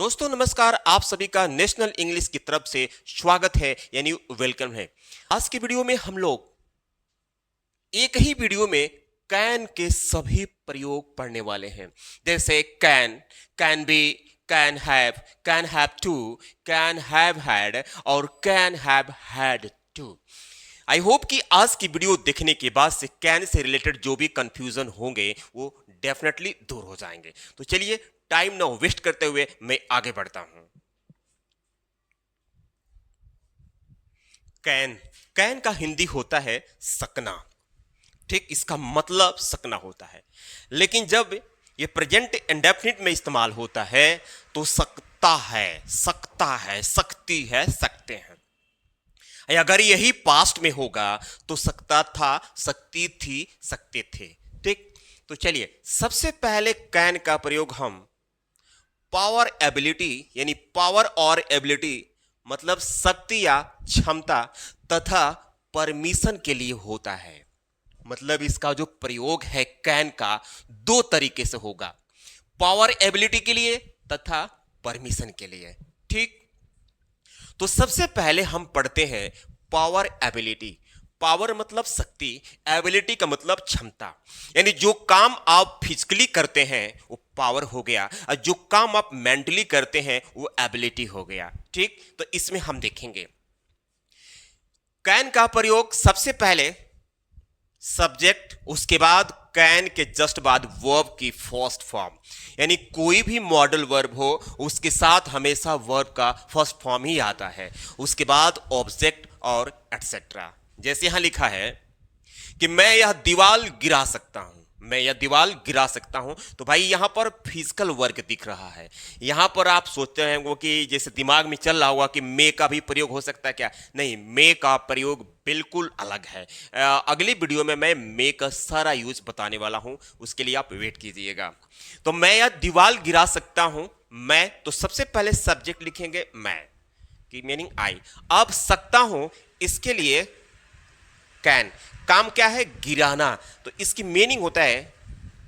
दोस्तों नमस्कार। आप सभी का नेशनल इंग्लिश की तरफ से स्वागत है यानी वेलकम है। आज की वीडियो में हम लोग एक ही वीडियो में कैन के सभी प्रयोग पढ़ने वाले हैं। जैसे can be, can have to, can have had और can have had to. I hope कि आज की वीडियो देखने के बाद से कैन से रिलेटेड जो भी कंफ्यूजन होंगे वो डेफिनेटली दूर हो जाएंगे। तो चलिए टाइम ना वेस्ट करते हुए मैं आगे बढ़ता हूं। कैन कैन का हिंदी होता है सकना। ठीक, इसका मतलब सकना होता है। लेकिन जब ये प्रेजेंट इंडेफिनिट में इस्तेमाल होता है तो सकता है, सकता है, सकती है, सकते हैं। अगर यही पास्ट में होगा तो सकता था, सकती थी, सकते थे। ठीक, तो चलिए सबसे पहले कैन का प्रयोग हम पावर एबिलिटी यानी पावर और एबिलिटी मतलब शक्ति या क्षमता तथा परमिशन के लिए होता है। मतलब इसका जो प्रयोग है कैन का दो तरीके से होगा, पावर एबिलिटी के लिए तथा परमिशन के लिए। ठीक, तो सबसे पहले हम पढ़ते हैं पावर एबिलिटी। पावर मतलब शक्ति, एबिलिटी का मतलब क्षमता। यानी जो काम आप फिजिकली करते हैं वो पावर हो गया और जो काम आप मेंटली करते हैं वो एबिलिटी हो गया। ठीक, तो इसमें हम देखेंगे कैन का प्रयोग सबसे पहले सब्जेक्ट, उसके बाद कैन के जस्ट बाद वर्ब की फर्स्ट फॉर्म। यानी कोई भी मॉडल वर्ब हो उसके साथ हमेशा वर्ब का फर्स्ट फॉर्म ही आता है, उसके बाद ऑब्जेक्ट और एटसेट्रा। जैसे यहां लिखा है कि मैं यह दीवार गिरा सकता हूं, मैं यह दीवार गिरा सकता हूं, तो भाई यहां पर फिजिकल वर्क दिख रहा है। यहां पर आप सोचते हैं वो कि जैसे दिमाग में चल रहा होगा कि मे का भी प्रयोग हो सकता है क्या? नहीं, मे का प्रयोग बिल्कुल अलग है। अगली वीडियो में मैं मे का सारा यूज बताने वाला हूं, उसके लिए आप वेट कीजिएगा। तो मैं यह दीवार गिरा सकता हूं, मैं तो सबसे पहले सब्जेक्ट लिखेंगे मैं की मीनिंग आई। अब सकता हूं इसके लिए कैन, काम क्या है? गिराना। तो इसकी मीनिंग होता है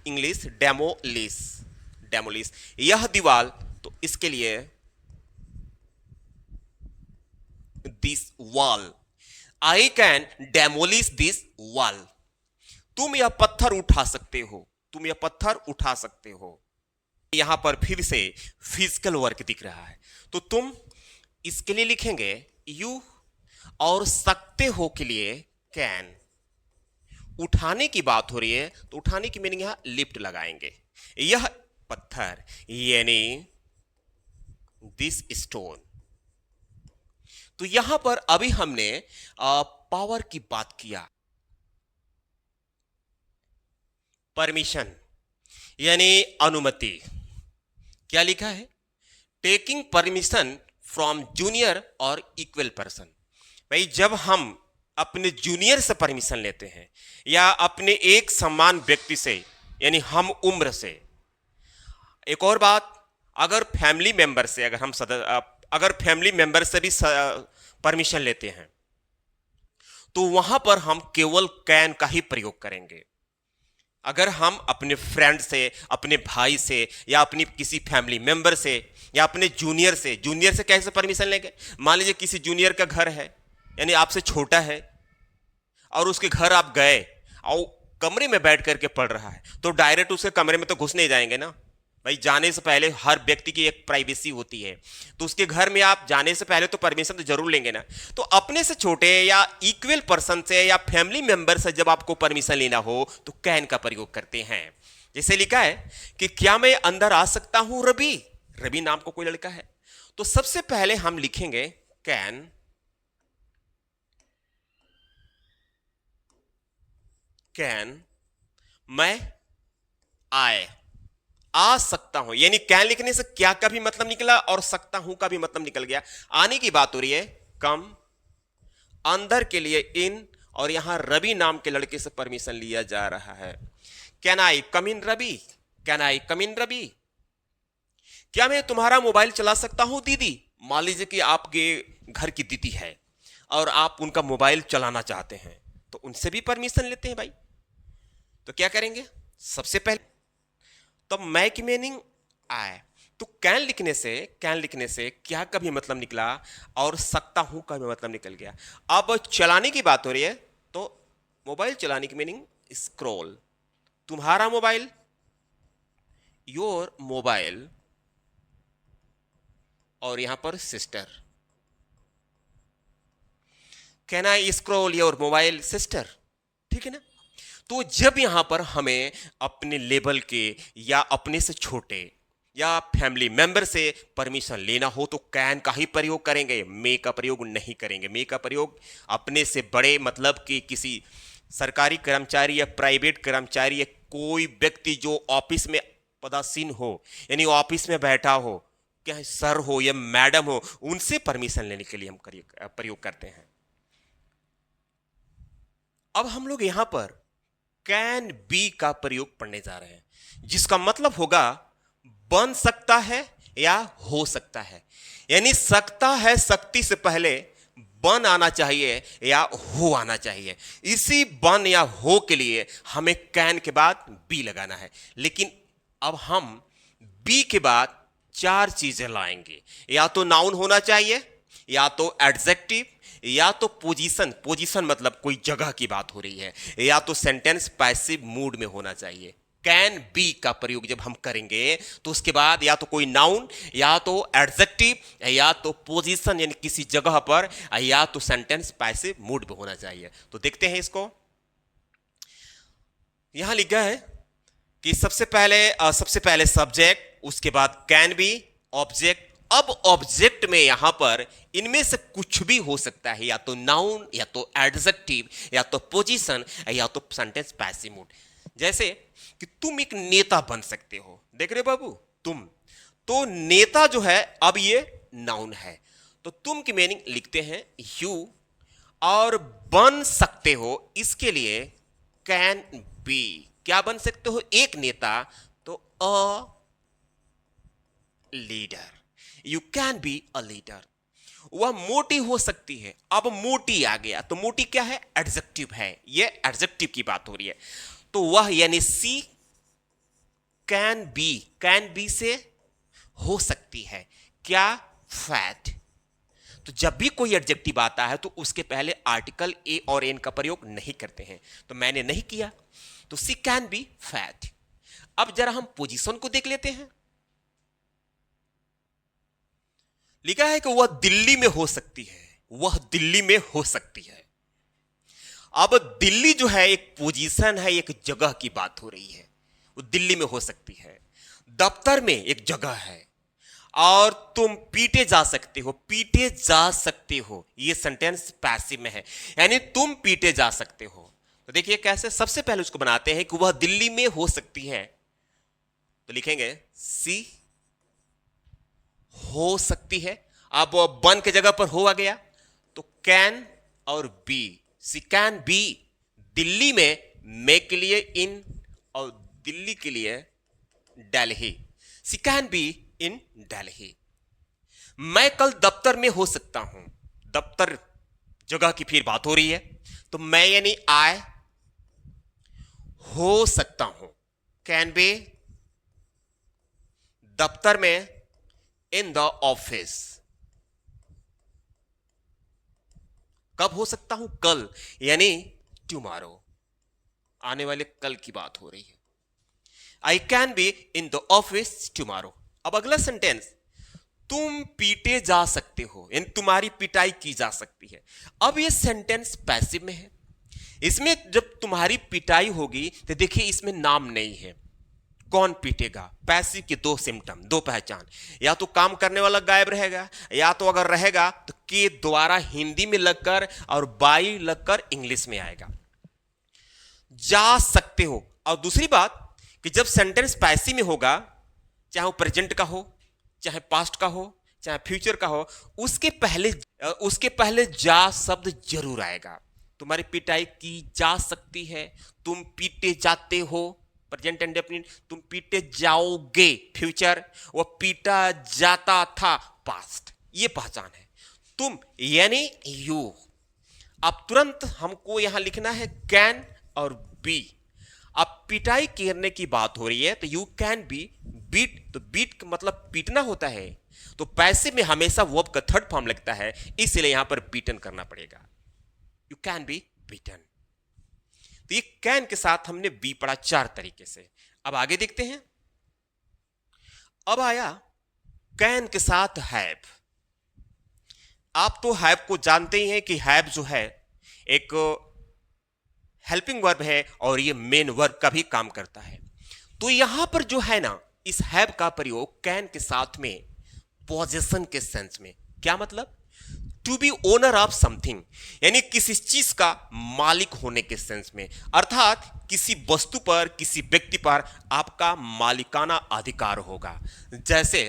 इंग्लिश डेमोलिश, डेमोलिश। यह दीवार, तो इसके लिए this wall, I can demolish this wall. तुम यह पत्थर उठा सकते हो, तुम यह पत्थर उठा सकते हो। यहां पर फिर से फिजिकल वर्क दिख रहा है, तो तुम इसके लिए लिखेंगे यू और सकते हो के लिए कैन। उठाने की बात हो रही है तो उठाने की मीनिंग यहां लिफ्ट लगाएंगे। यह पत्थर यानी दिस स्टोन। तो यहां पर अभी हमने पावर की बात किया। परमिशन यानी अनुमति, क्या लिखा है? टेकिंग परमिशन फ्रॉम जूनियर और इक्वल पर्सन। भाई जब हम अपने जूनियर से परमिशन लेते हैं या अपने एक समान व्यक्ति से यानी हम उम्र से। एक और बात, अगर फैमिली मेंबर से अगर फैमिली मेंबर से भी परमिशन लेते हैं तो वहां पर हम केवल कैन का ही प्रयोग करेंगे। अगर हम अपने फ्रेंड से, अपने भाई से या अपनी किसी फैमिली मेंबर से या अपने जूनियर से कैसे परमिशन लेंगे? मान लीजिए किसी जूनियर का घर है यानी आपसे छोटा है और उसके घर आप गए और कमरे में बैठ करके पढ़ रहा है तो डायरेक्ट उसके कमरे में तो घुस नहीं जाएंगे ना भाई। जाने से पहले हर व्यक्ति की एक प्राइवेसी होती है, तो उसके घर में आप जाने से पहले तो परमिशन तो जरूर लेंगे ना। तो अपने से छोटे या इक्वल पर्सन से या फैमिली मेंबर से जब आपको परमिशन लेना हो तो कैन का प्रयोग करते हैं। जैसे लिखा है कि क्या मैं अंदर आ सकता हूं रवि? रवि नाम को कोई लड़का है, तो सबसे पहले हम लिखेंगे कैन मैं आ सकता हूं। यानी कैन लिखने से क्या का भी मतलब निकला और सकता हूं का भी मतलब निकल गया। आने की बात हो रही है कम, अंदर के लिए इन, और यहां रवि नाम के लड़के से परमिशन लिया जा रहा है। Can I come in Ravi? Can I come in Ravi? क्या मैं तुम्हारा मोबाइल चला सकता हूं दीदी? मान लीजिए कि आपके घर की दीदी है और आप उनका मोबाइल चलाना चाहते हैं तो उनसे भी परमिशन लेते हैं भाई। तो क्या करेंगे? सबसे पहले तो मैं की मीनिंग आए, तो कैन लिखने से क्या का भी मतलब निकला और सकता हूं का भी मतलब निकल गया। अब चलाने की बात हो रही है तो मोबाइल चलाने की मीनिंग स्क्रॉल। तुम्हारा मोबाइल, योर मोबाइल, और यहां पर sister. Can I scroll your mobile sister, ठीक है ना। तो जब यहां पर हमें अपने लेवल के या अपने से छोटे या फैमिली मेंबर से परमिशन लेना हो तो कैन का ही प्रयोग करेंगे, मे का प्रयोग नहीं करेंगे। मे का प्रयोग अपने से बड़े, मतलब कि किसी सरकारी कर्मचारी या प्राइवेट कर्मचारी या कोई व्यक्ति जो ऑफिस में पदासीन हो, यानी ऑफिस में बैठा हो, चाहे सर हो या मैडम हो, उनसे परमिशन लेने के लिए हम प्रयोग करते हैं। अब हम लोग यहां पर कैन बी का प्रयोग पढ़ने जा रहे हैं, जिसका मतलब होगा बन सकता है या हो सकता है। यानी सकता है शक्ति से पहले बन आना चाहिए या हो आना चाहिए। इसी बन या हो के लिए हमें कैन के बाद बी लगाना है। लेकिन अब हम बी के बाद चार चीजें लाएंगे, या तो नाउन होना चाहिए, या तो एडजेक्टिव, या तो पोजीशन, पोजीशन मतलब कोई जगह की बात हो रही है, या तो सेंटेंस पैसिव मूड में होना चाहिए। कैन बी का प्रयोग जब हम करेंगे तो उसके बाद या तो कोई नाउन, या तो एडजेक्टिव, या तो पोजीशन यानी किसी जगह पर, या तो सेंटेंस पैसिव मूड में होना चाहिए। तो देखते हैं इसको। यहां लिखा है कि सबसे पहले सब्जेक्ट, उसके बाद कैन बी, ऑब्जेक्ट। अब ऑब्जेक्ट में यहां पर इनमें से कुछ भी हो सकता है, या तो नाउन, या तो एडजेक्टिव, या तो पोजीशन, या तो सेंटेंस पैसिव मूड। जैसे कि तुम एक नेता बन सकते हो, देख रहे बाबू, तुम तो नेता जो है अब ये नाउन है, तो तुम की मीनिंग लिखते हैं यू, और बन सकते हो इसके लिए कैन बी। क्या बन सकते हो? एक नेता, तो a leader, you can be a leader. वह मोटी हो सकती है, अब मोटी आ गया तो मोटी क्या है? एडजेक्टिव है, ये एडजेक्टिव की बात हो रही है। तो वह यानी सी कैन बी से हो सकती है क्या? फैट। तो जब भी कोई एडजेक्टिव आता है तो उसके पहले आर्टिकल ए और एन का प्रयोग नहीं करते हैं, तो मैंने नहीं किया, तो सी कैन बी फैट। अब जरा हम पोजीशन को देख लेते हैं। लिखा है कि वह दिल्ली में हो सकती है, वह दिल्ली में हो सकती है। अब दिल्ली जो है एक पोजीशन है, एक जगह की बात हो रही है, वो दिल्ली में हो सकती है। दफ्तर में एक जगह है, और तुम पीटे जा सकते हो, पीटे जा सकते हो, ये सेंटेंस पैसिव में है, यानी तुम पीटे जा सकते हो। तो देखिए कैसे, सबसे पहले उसको बनाते हैं कि वह दिल्ली में हो सकती है, तो लिखेंगे सी हो सकती है। अब बन के जगह पर हो आ गया, तो कैन और be, C can be Delhi में, मे के लिए इन और दिल्ली के लिए Delhi, C can be in Delhi. मैं कल दफ्तर में हो सकता हूं, दफ्तर जगह की फिर बात हो रही है, तो मैं यानी आई हो सकता हूं, कैन बी दफ्तर में, इन द ऑफिस। कब हो सकता हूं? कल, यानी टुमारो, आने वाले कल की बात हो रही है। I can be in the office tomorrow. अब अगला सेंटेंस, तुम पीटे जा सकते हो, यानी तुम्हारी पिटाई की जा सकती है। अब ये सेंटेंस पैसिव में है, इसमें जब तुम्हारी पिटाई होगी तो देखिए इसमें नाम नहीं है, कौन पीटेगा। पैसिव के दो सिम्टम, दो पहचान, या तो काम करने वाला गायब रहेगा, या तो अगर रहेगा तो के द्वारा हिंदी में लगकर और बाई लगकर इंग्लिश में आएगा। जा सकते हो। और दूसरी बात कि जब सेंटेंस पैसिव में होगा, चाहे वो प्रेजेंट का हो, चाहे पास्ट का हो, चाहे फ्यूचर का हो, उसके पहले जा शब्द जरूर आएगा। तुम्हारी पिटाई की जा सकती है, तुम पीटे जाते हो, प्रेजेंट इंडेफिनिट, तुम पीटे जाओगे फ्यूचर, वो पीटा जाता था पास्ट, ये पहचान है। तुम यानी यू। अब तुरंत हमको यहां लिखना है कैन और बी। अब पिटाई करने की बात हो रही है तो यू कैन बी बीट, तो बीट का मतलब पीटना होता है, तो पैसे में हमेशा वर्ब का थर्ड फॉर्म लगता है, इसलिए यहां पर बीटन करना पड़ेगा। You can be beaten. तो ये कैन के साथ हमने बी पढ़ा 4 तरीके से। अब आगे देखते हैं। अब आया कैन के साथ हैव। आप तो हैव को जानते ही हैं कि हैव जो है एक हेल्पिंग वर्ब है और ये मेन वर्ब का भी काम करता है। तो यहां पर जो है ना, इस हैव का प्रयोग कैन के साथ में पोजेशन के सेंस में। क्या मतलब? To be owner of something, यानी किसी चीज का मालिक होने के सेंस में, अर्थात किसी वस्तु पर, किसी व्यक्ति पर आपका मालिकाना अधिकार होगा। जैसे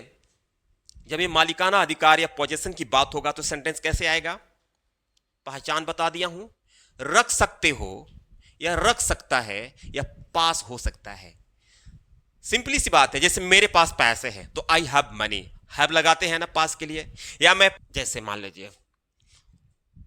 जब ये मालिकाना अधिकार या पोजेशन की बात होगा तो सेंटेंस कैसे आएगा? पहचान बता दिया हूं, रख सकते हो या रख सकता है या पास हो सकता है। सिंपली सी बात है, जैसे मेरे पास पैसे हैं तो आई हैव मनी, हैव लगाते हैं ना पास के लिए, या मैं जैसे मान लीजिए।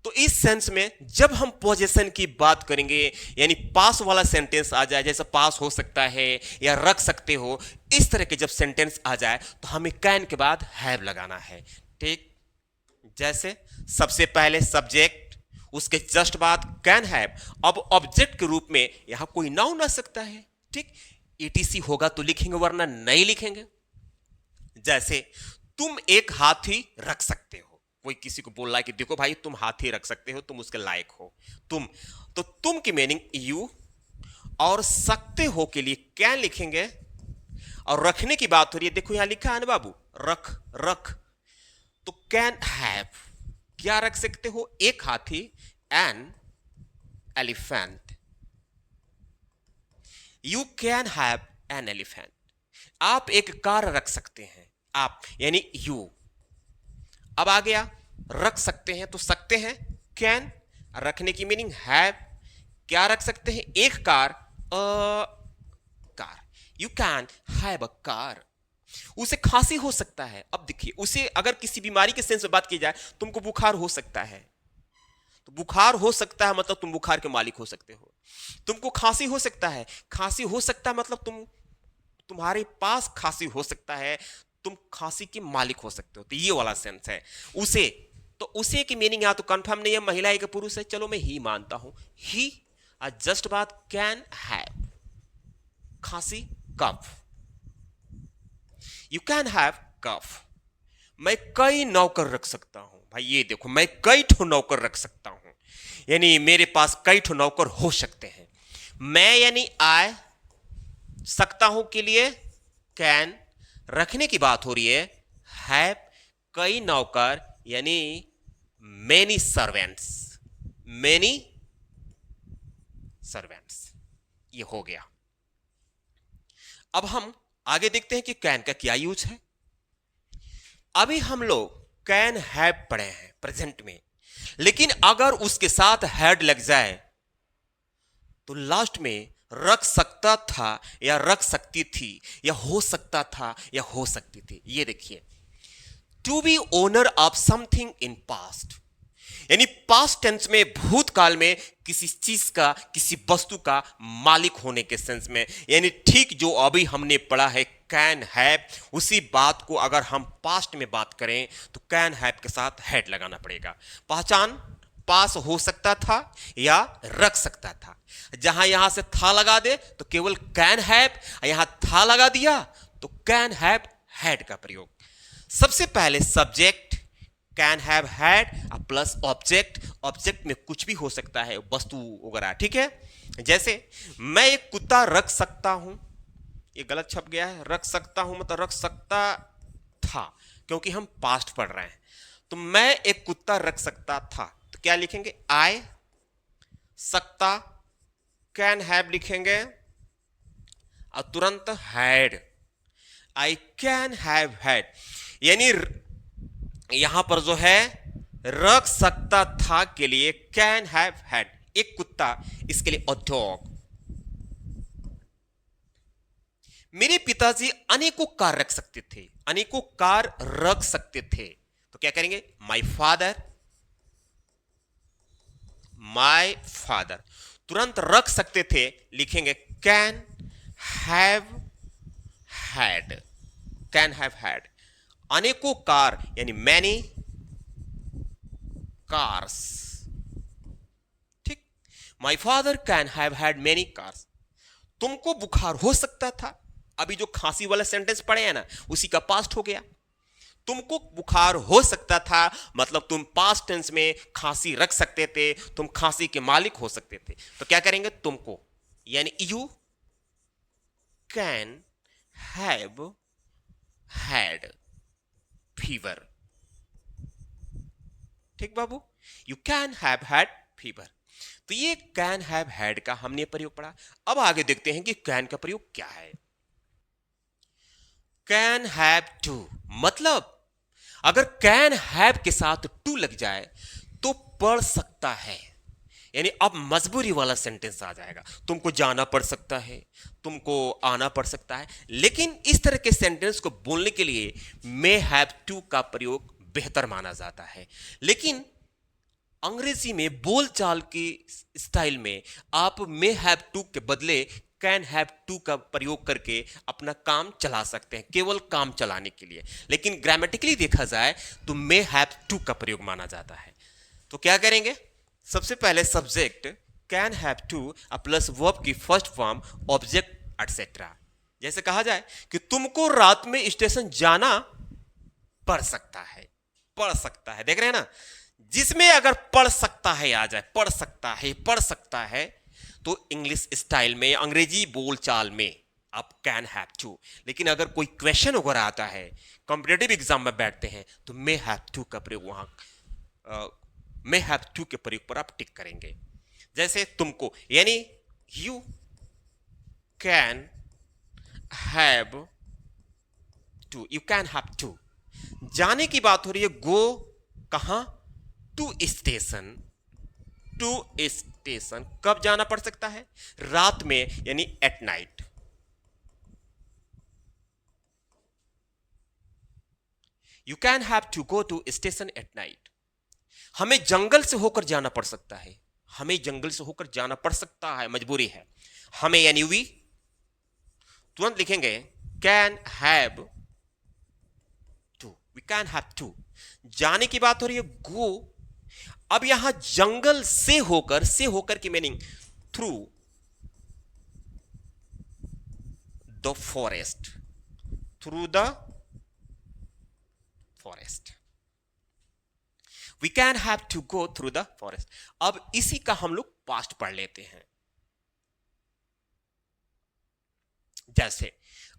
तो इस सेंस में जब हम पोजीशन की बात करेंगे, यानी पास वाला सेंटेंस आ जाए, जैसे पास हो सकता है या रख सकते हो, इस तरह के जब सेंटेंस आ जाए तो हमें कैन के बाद हैव लगाना है। ठीक, जैसे सबसे पहले सब्जेक्ट, उसके जस्ट बाद कैन हैव। अब ऑब्जेक्ट के रूप में यहां कोई नाउन आ सकता है। ठीक, ईटीसी होगा तो लिखेंगे, वरना नहीं लिखेंगे। जैसे तुम एक हाथी रख सकते हो, कोई किसी को बोल रहा है कि देखो भाई तुम हाथी रख सकते हो, तुम उसके लायक हो। तुम, तो तुम की मीनिंग यू, और सकते हो के लिए कैन लिखेंगे। और रखने की बात हो रही है, देखो यहां लिखा है ना बाबू, रख रख, तो कैन हैव, क्या रख सकते हो? एक हाथी, an elephant. You can have an elephant. आप एक कार रख सकते हैं, आप यानी यू। अब आ गया रख सकते हैं, तो सकते हैं कैन, रखने की मीनिंग हैव। क्या रख सकते हैं? एक car, car. You can have a car. उसे खांसी हो सकता है। अब देखिए, उसे अगर किसी बीमारी के सेंस में बात की जाए, तुमको बुखार हो सकता है, तो बुखार हो सकता है मतलब तुम बुखार के मालिक हो सकते हो। तुमको खांसी हो सकता है, खांसी हो सकता है मतलब तुम्हारे पास खांसी हो सकता है, तुम खांसी के मालिक हो सकते हो। तो ये वाला सेंस है उसे। तो उसे की मीनिंग यहां तो कंफर्म नहीं है महिला है कि पुरुष है, चलो मैं ही मानता हूं, ही। जस्ट बात कैन हैव, खांसी, cough. You can have cough. मैं कई नौकर रख सकता हूं। भाई ये देखो, मैं कई ठो नौकर रख सकता हूं, यानी मेरे पास कई ठो नौकर हो सकते हैं। मैं यानी आई, सकता हूं के लिए कैन, रखने की बात हो रही है हैव, कई नौकर यानी मेनी सर्वेंट्स, मेनी सर्वेंट्स। ये हो गया। अब हम आगे देखते हैं कि कैन का क्या यूज है। अभी हम लोग कैन हैव पढ़े हैं प्रेजेंट में, लेकिन अगर उसके साथ हैड लग जाए तो लास्ट में रख सकता था या रख सकती थी या हो सकता था या हो सकती थी। ये देखिए, to be owner of something in past, यानी पास्ट टेंस में, भूतकाल में किसी चीज का, किसी वस्तु का मालिक होने के सेंस में, यानी ठीक जो अभी हमने पढ़ा है कैन हैव, उसी बात को अगर हम पास्ट में बात करें तो कैन हैव के साथ हैड लगाना पड़ेगा। पहचान, पास हो सकता था या रख सकता था। जहां यहां से था लगा दे तो केवल कैन हैव, यहां था लगा दिया तो कैन हैव हैड का प्रयोग। सबसे पहले subject can have had plus object. Object में कुछ भी हो सकता है, वस्तु वगैरह। ठीक है, जैसे मैं एक कुत्ता रख सकता हूं, ये गलत छप गया है, रख सकता हूं मतलब रख सकता था, क्योंकि हम पास्ट पढ़ रहे हैं। तो मैं एक कुत्ता रख सकता था, तो क्या लिखेंगे? आई, सकता, कैन हैव लिखेंगे और तुरंत had, I can have had, यानी यहां पर जो है रख सकता था के लिए कैन हैव हैड, एक कुत्ता, इसके लिए उद्योग। मेरे पिताजी अनेकों कार रख सकते थे, अनेकों कार रख सकते थे, तो क्या करेंगे? My father, my father. तुरंत रख सकते थे लिखेंगे can have had, can have had, अनेकों कार यानी मैनी कार्स, ठीक। My father can have had many cars, तुमको बुखार हो सकता था, अभी जो खांसी वाला सेंटेंस पढ़े हैं ना उसी का पास्ट हो गया। तुमको बुखार हो सकता था मतलब तुम पास्ट टेंस में खांसी रख सकते थे, तुम खांसी के मालिक हो सकते थे, तो क्या करेंगे तुमको, यानी you can have had fever, ठीक बाबू, you can have had fever. तो ये कैन हैव हैड का हमने प्रयोग पढ़ा। अब आगे देखते हैं कि कैन का प्रयोग क्या है। कैन हैव टू, मतलब अगर कैन हैव के साथ टू लग जाए तो पढ़ सकता है, यानी अब मजबूरी वाला सेंटेंस आ जाएगा, तुमको जाना पड़ सकता है, तुमको आना पड़ सकता है। लेकिन इस तरह के सेंटेंस को बोलने के लिए मे हैव टू का प्रयोग बेहतर माना जाता है। लेकिन अंग्रेजी में बोलचाल की स्टाइल में आप मे हैव टू के बदले कैन हैव टू का प्रयोग करके अपना काम चला सकते हैं, केवल काम चलाने के लिए। लेकिन ग्रामेटिकली देखा जाए तो मे हैव टू का प्रयोग माना जाता है। तो क्या करेंगे, सबसे पहले subject can have two plus verb की फर्स्ट फॉर्म ऑब्जेक्ट एटसेट्रा। जैसे कहा जाए कि तुमको रात में स्टेशन जाना पड़ सकता है, पढ़ सकता है, देख रहे हैं ना, जिसमें अगर पढ़ सकता है आ जाए, पढ़ सकता है, पढ़ सकता है, तो इंग्लिश स्टाइल में अंग्रेजी बोलचाल में आप कैन हैव टू। लेकिन अगर कोई क्वेश्चन वगैरह आता है, कॉम्पिटेटिव एग्जाम में बैठते हैं, तो मे हैव टू का प्रयोग वहां मे हैव टू के प्रयोग पर आप टिक करेंगे। जैसे तुमको, यानी you can have to, you can have to, जाने की बात हो रही है, गो कहां, टू स्टेशन, टू स्टेशन, कब जाना पड़ सकता है, रात में, यानी at night. You can have to go to station at night, हमें जंगल से होकर जाना पड़ सकता है, हमें जंगल से होकर जाना पड़ सकता है, मजबूरी है, हमें यानी वी, तुरंत लिखेंगे can have to, we can have to, जाने की बात हो रही है, गो। अब यहां जंगल से होकर की meaning through the forest, through the forest, we can have to go through the forest. अब इसी का हम लोग पास्ट पढ़ लेते हैं। जैसे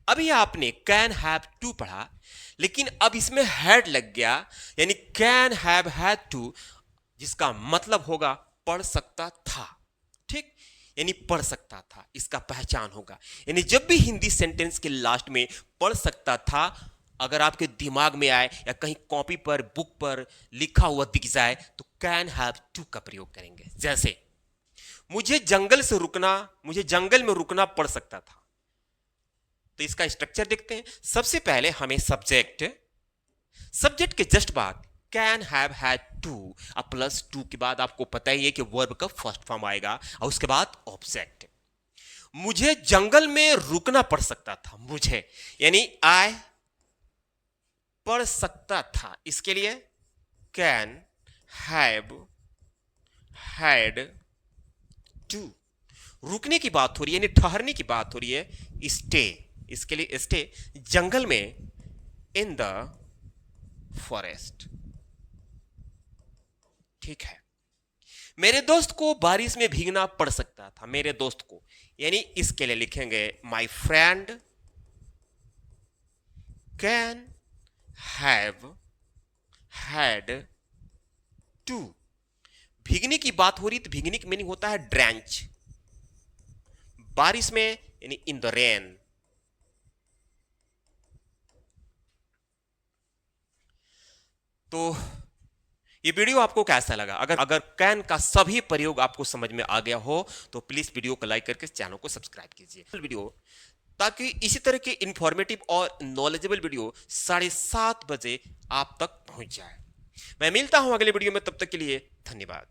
अभी आपने कैन हैव टू पढ़ा, लेकिन अब इसमें हैड लग गया, यानी कैन हैव हैड टू, जिसका मतलब होगा पढ़ सकता था, ठीक, यानी पढ़ सकता था, इसका पहचान होगा। यानी जब भी हिंदी सेंटेंस के लास्ट में पढ़ सकता था अगर आपके दिमाग में आए या कहीं कॉपी पर, बुक पर लिखा हुआ दिख जाए, तो कैन हैव टू का प्रयोग करेंगे। जैसे मुझे जंगल में रुकना पड़ सकता था, तो इसका स्ट्रक्चर देखते हैं। सबसे पहले हमें सब्जेक्ट के जस्ट बाद कैन हैव हैड टू, अब प्लस टू के बाद आपको पता ही है कि वर्ब का फर्स्ट फॉर्म आएगा, और उसके बाद ऑब्जेक्ट। मुझे जंगल में रुकना पड़ सकता था, मुझे यानी आई, पढ़ सकता था, इसके लिए कैन हैव हैड टू। रुकने की बात हो रही है, यानी ठहरने की बात हो रही है, स्टे, इसके लिए स्टे, जंगल में, इन द फॉरेस्ट, ठीक है। मेरे दोस्त को बारिश में भीगना पड़ सकता था, मेरे दोस्त को, यानी इसके लिए लिखेंगे my friend can have had to. भीगने की बात हो रही तो भीगने की मीनिंग होता है ड्रेंच, बारिश में यानी इन द रेन। तो ये वीडियो आपको कैसा लगा? अगर कैन का सभी प्रयोग आपको समझ में आ गया हो तो प्लीज वीडियो को लाइक करके चैनल को सब्सक्राइब कीजिए वीडियो, ताकि इसी तरह के इंफॉर्मेटिव और नॉलेजेबल वीडियो 7:30 बजे आप तक पहुंच जाए। मैं मिलता हूं अगले वीडियो में, तब तक के लिए धन्यवाद।